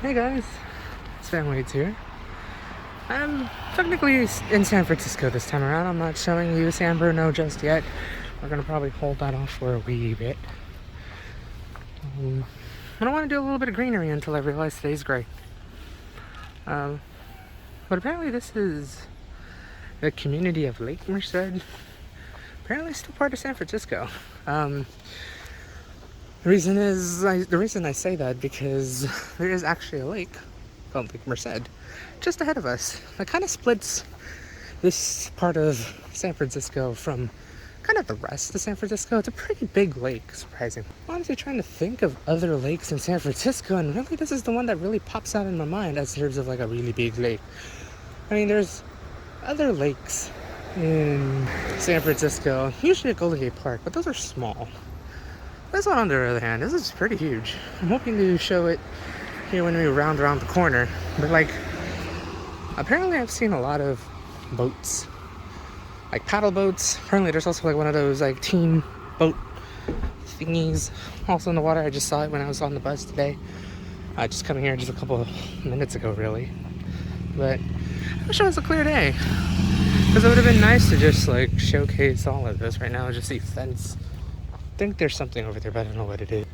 Hey guys, it's Van Waits here. I'm technically in San Francisco this time around. I'm not showing you San Bruno just yet. We're gonna probably hold that off for a wee bit. I don't want to do a little bit of greenery until I realize today's gray. But apparently this is the community of Lake Merced. Apparently still part of San Francisco. The reason I say that because there is actually a lake called Lake Merced just ahead of us that kind of splits this part of San Francisco from kind of the rest of San Francisco. It's a pretty big lake, surprisingly. I'm honestly trying to think of other lakes in San Francisco, and really this is the one that really pops out in my mind as terms of like a really big lake. I mean, there's other lakes in San Francisco, usually at Golden Gate Park, but those are small. This one, on the other hand, this is pretty huge. I'm hoping to show it here when we round around the corner. But like, apparently I've seen a lot of boats, like paddle boats. Apparently there's also like one of those like teen boat thingies also in the water. I just saw it when I was on the bus today. Just coming here just a couple of minutes ago, really. But I wish it was a clear day, because it would have been nice to just like showcase all of this. Right now I just see fence. I think there's something over there, but I don't know what it is.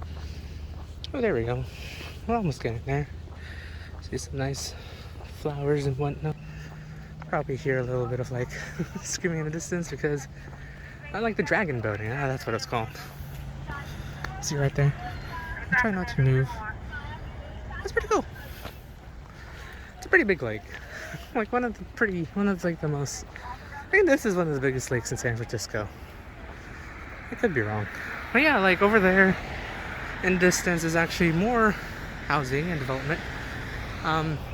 Oh, there we go. We're almost getting there. See some nice flowers and whatnot. Probably hear a little bit of like screaming in the distance because I like the dragon boating. That's what it's called. See right there? I try not to move. That's pretty cool. It's a pretty big lake. Like one of like the most. I think this is one of the biggest lakes in San Francisco. I could be wrong. But yeah, like over there in distance is actually more housing and development.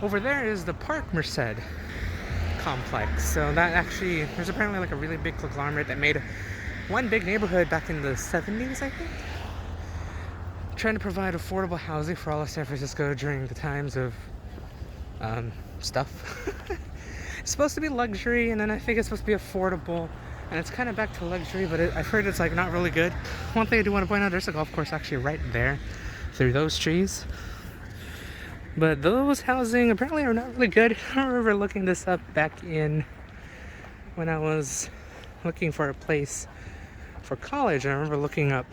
Over there is the Park Merced complex. So that actually, there's apparently like a really big conglomerate that made one big neighborhood back in the 70s, I think. Trying to provide affordable housing for all of San Francisco during the times of stuff. It's supposed to be luxury, and then I think it's supposed to be affordable. And it's kind of back to luxury, but I've heard it's like not really good. One thing I do want to point out, there's a golf course actually right there through those trees. But those housing apparently are not really good. I remember looking this up back in when I was looking for a place for college. I remember looking up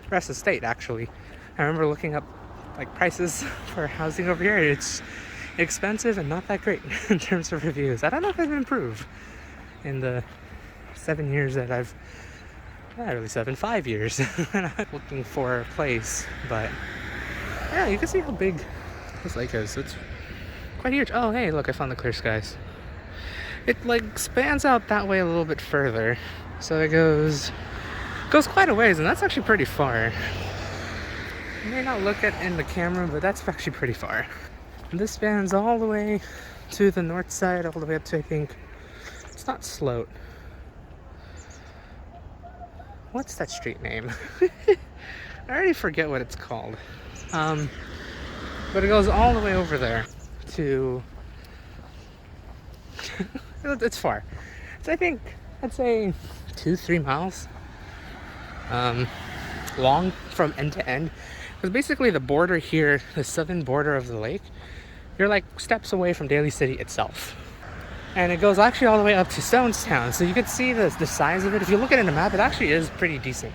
rest of state actually. I remember looking up like prices for housing over here. It's expensive and not that great in terms of reviews. I don't know if they've improved in the 7 years that I've, not really 7, 5 years that I'm looking for a place. But yeah, you can see how big this lake is. It's quite huge. Oh hey, look, I found the clear skies. It like spans out that way a little bit further, so it goes quite a ways, and that's actually pretty far. You may not look at in the camera, but that's actually pretty far. And this spans all the way to the north side, all the way up to, I think, it's not Sloat. What's that street name? I already forget what it's called. But it goes all the way over there to... it's far. It's, I think, I'd say 2-3 miles long from end to end. Because basically the border here, the southern border of the lake, you're like steps away from Daly City itself. And it goes actually all the way up to Stonestown. So you can see the size of it. If you look at it in the map, it actually is pretty decent,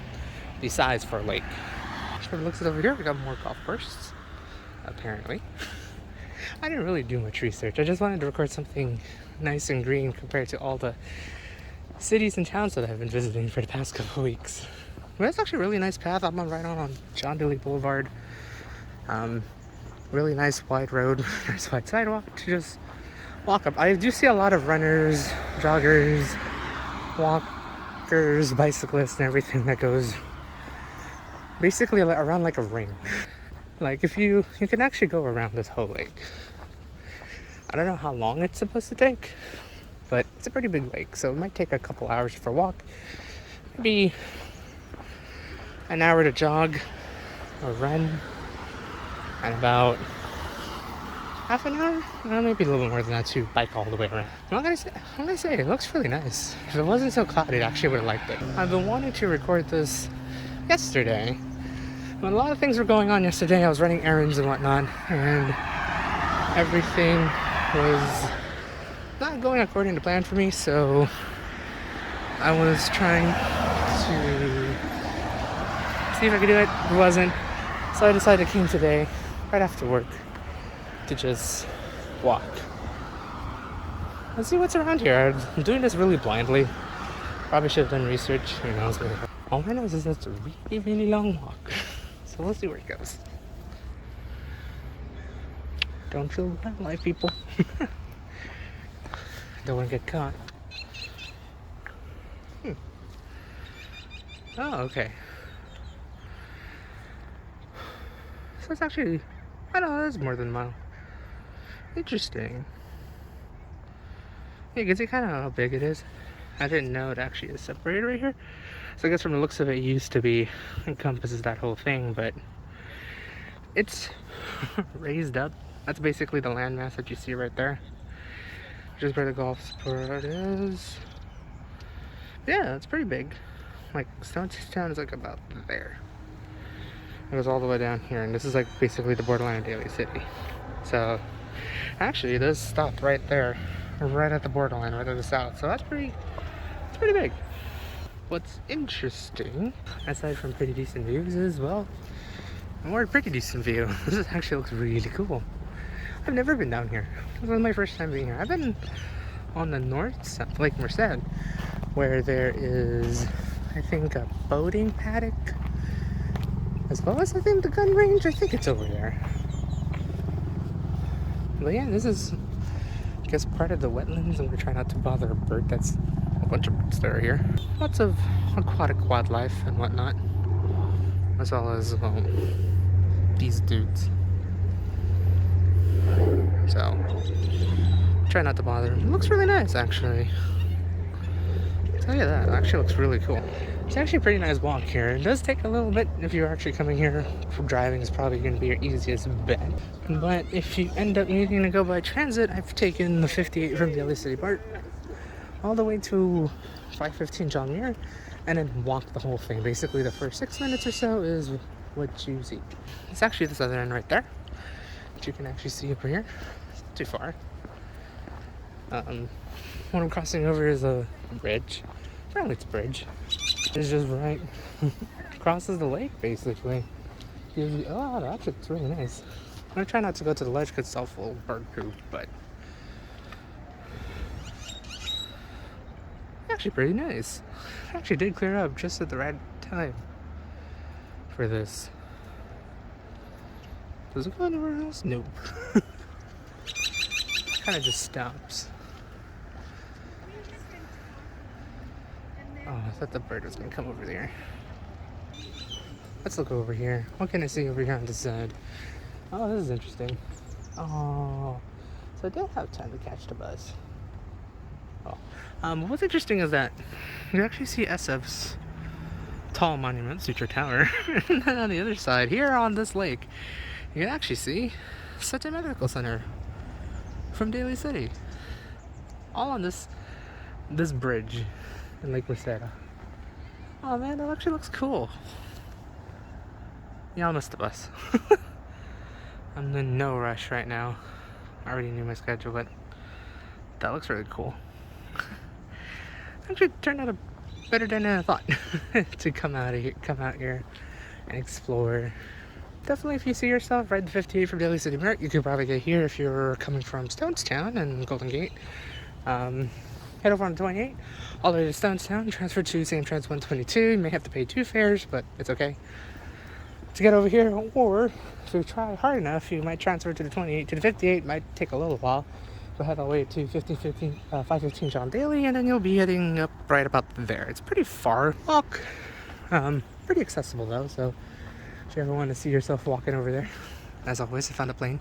the size for a lake. So it looks at over here, we got more golf courses, apparently. I didn't really do much research. I just wanted to record something nice and green compared to all the cities and towns that I've been visiting for the past couple of weeks. But it's actually a really nice path. I'm right on John Dewey Boulevard. Really nice wide road, nice wide sidewalk to just walk up. I do see a lot of runners, joggers, walkers, bicyclists, and everything that goes basically around like a ring. Like if you can actually go around this whole lake. I don't know how long it's supposed to take, but it's a pretty big lake, so it might take a couple hours for a walk. Maybe an hour to jog or run, and about half an hour, maybe a little more than that to bike all the way around. I'm gonna say it looks really nice. If it wasn't so cloudy, I actually would have liked it. I've been wanting to record this yesterday, When a lot of things were going on yesterday, I was running errands and whatnot, and everything was not going according to plan for me, so I was trying to see if I could do it. It wasn't. So I decided I came today, right after work, to just walk. Let's see what's around here. I'm doing this really blindly. Probably should have done research. Who knows? All I know is it's a really, really long walk. So we'll see where it goes. Don't feel bad, life people. Don't want to get caught. Oh, okay. So it's actually, I don't know, it's more than a mile. Interesting. You can see kind of how big it is. I didn't know it actually is separated right here. So I guess from the looks of it, it used to be, encompasses that whole thing, but it's raised up. That's basically the landmass that you see right there. Which is where the golf spot is. Yeah, it's pretty big. Like, Stonestown is like about there. It goes all the way down here, and this is like basically the borderline of Daly City. So, actually, it does stop right there, right at the borderline, right to the south. So it's pretty big. What's interesting, aside from pretty decent views, is, well, more pretty decent view. This actually looks really cool. I've never been down here. This was my first time being here. I've been on the north side, Lake Merced, where there is, I think, a boating paddock, as well as I think the gun range. I think it's over there. But yeah, this is, I guess, part of the wetlands. I'm gonna try not to bother a bird. That's a bunch of birds that are here. Lots of aquatic wildlife and whatnot, as well as, well, these dudes. So try not to bother them. It looks really nice, actually. I'll tell you that. It actually looks really cool. It's actually a pretty nice walk here. It does take a little bit if you're actually coming here for driving. Is probably going to be your easiest bet. But if you end up needing to go by transit, I've taken the 58 from Daly City Park all the way to 515 John Muir, and then walk the whole thing. Basically, the first 6 minutes or so is what you see. It's actually this other end right there, which you can actually see over here. It's not too far. What I'm crossing over is a bridge. Apparently it's a bridge. It's just right crosses the lake, basically. Oh, that looks really nice. I'm gonna try not to go to the ledge because it's all full of bird poop, but actually pretty nice. It actually did clear up just at the right time for this. Does it go anywhere else? Nope. Kind of just stops. Oh, I thought the bird was gonna come over there. Let's look over here. What can I see over here on this side? Oh, this is interesting. Oh, so I did have time to catch the bus. Oh, what's interesting is that you actually see SF's tall monument, Suture Tower, and then on the other side, here on this lake, you can actually see such a medical center from Daly City, all on this bridge in Lake Merced. Oh man, that actually looks cool. Yeah, I'll miss the bus. I'm in no rush right now. I already knew my schedule, but that looks really cool. Actually turned out better than I thought to come out here and explore. Definitely, if you see yourself ride the 58 from Daly City Park, you could probably get here if you're coming from Stonestown and Golden Gate. Head over on 28, all the way to Stonestown, transfer to Sam Trans 122. You may have to pay 2 fares, but it's okay to get over here. Or if you try hard enough, you might transfer to the 28 to the 58. Might take a little while. You'll head all the way to 515 John Daly, and then you'll be heading up right about there. It's pretty far walk, pretty accessible though. So if you ever want to see yourself walking over there, as always, I found a plane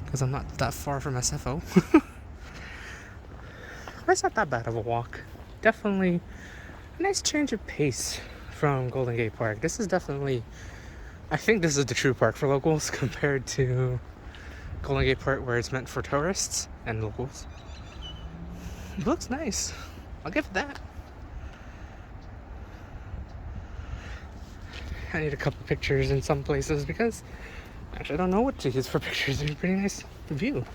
because I'm not that far from SFO. It's not that bad of a walk. Definitely a nice change of pace from Golden Gate Park. This is definitely, I think this is the true park for locals compared to Golden Gate Park, where it's meant for tourists and locals. It looks nice. I'll give it that. I need a couple pictures in some places because actually I don't know what to use for pictures. It's a pretty nice view.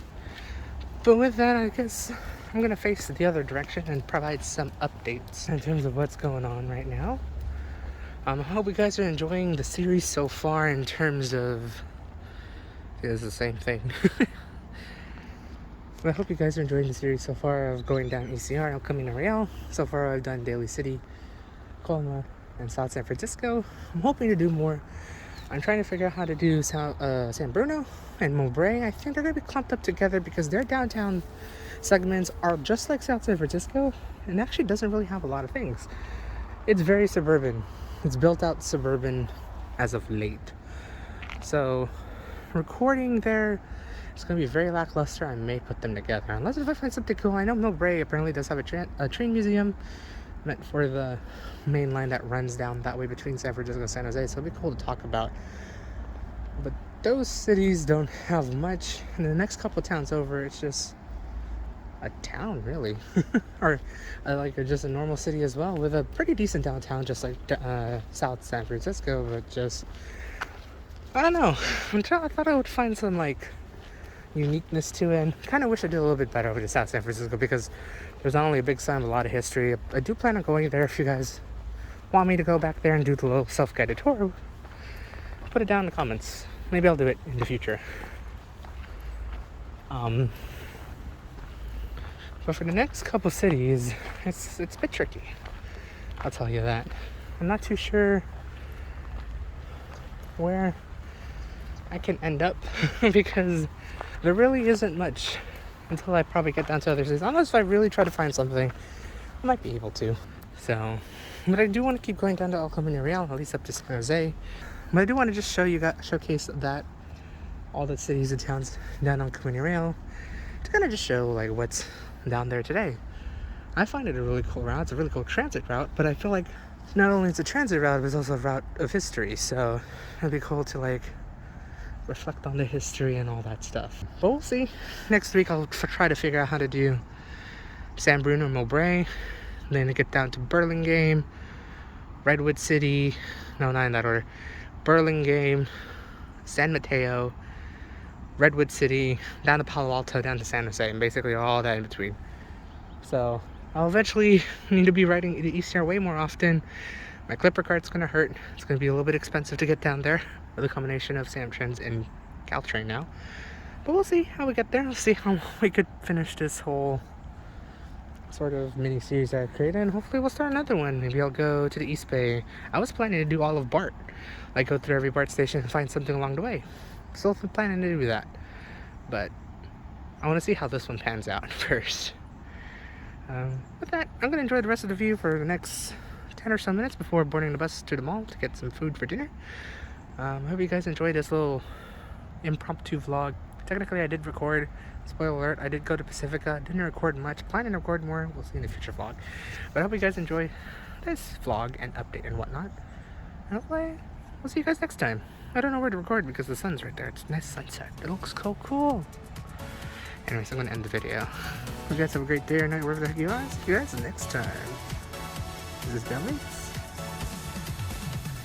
But with that, I guess I'm gonna face the other direction and provide some updates in terms of what's going on right now. I hope you guys are enjoying the series so far in terms of... It's the same thing. But I hope you guys are enjoying the series so far of going down ECR and coming to Real. So far I've done Daly City, Colma, and South San Francisco. I'm hoping to do more. I'm trying to figure out how to do San Bruno and Mowbray. I think they're going to be clumped up together because their downtown segments are just like South San Francisco and actually doesn't really have a lot of things. It's very suburban. It's built out suburban as of late. So recording there is going to be very lackluster. I may put them together unless if I find something cool. I know Mowbray apparently does have a train museum meant for the main line that runs down that way between San Francisco and San Jose, so it'll be cool to talk about. But those cities don't have much. And the next couple towns over, it's just a town, really. Or like just a normal city as well, with a pretty decent downtown, just like South San Francisco, but just, I don't know. I thought I would find some like uniqueness to it, and kind of wish I did a little bit better over to South San Francisco because there's not only a big sign but a lot of history. I do plan on going there. If you guys want me to go back there and do the little self-guided tour, put it down in the comments. Maybe I'll do it in the future. But for the next couple cities, it's a bit tricky. I'll tell you that. I'm not too sure where I can end up because there really isn't much until I probably get down to other cities. Unless if I really try to find something, I might be able to. So, but I do want to keep going down to El Camino Real, at least up to San Jose. But I do want to just showcase that all the cities and towns down on Camino Real to kind of just show like what's down there today. I find it a really cool route. It's a really cool transit route, but I feel like not only it's a transit route, but it's also a route of history. So it'd be cool to like reflect on the history and all that stuff. But we'll see. Next week I'll try to figure out how to do San Bruno, Mowbray, then get down to Burlingame, Redwood City, no, not in that order, Burlingame, San Mateo, Redwood City, down to Palo Alto, down to San Jose, and basically all that in between. So I'll eventually need to be riding the ECR way more often. My Clipper card's gonna hurt. It's gonna be a little bit expensive to get down there with a combination of Samtrans and Caltrain now. But we'll see how we get there. We'll see how we could finish this whole sort of mini series that I created, and hopefully we'll start another one. Maybe I'll go to the East Bay. I was planning to do all of BART, like go through every BART station and find something along the way. Still planning to do that, but I want to see how this one pans out first. With that, I'm gonna enjoy the rest of the view for the next 10 or so minutes before boarding the bus to the mall to get some food for dinner. I hope you guys enjoyed this little impromptu vlog. Technically I did record, spoiler alert, I did go to Pacifica, didn't record much, planning to record more, we'll see in a future vlog. But I hope you guys enjoy this vlog and update and whatnot. And hopefully we'll see you guys next time. I don't know where to record because the sun's right there. It's a nice sunset. It looks so cool. Anyways, I'm gonna end the video. Hope you guys have a great day or night wherever the heck you are. See you guys next time. This is Billy.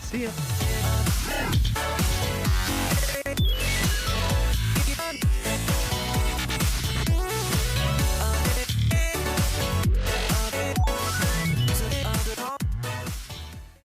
See ya.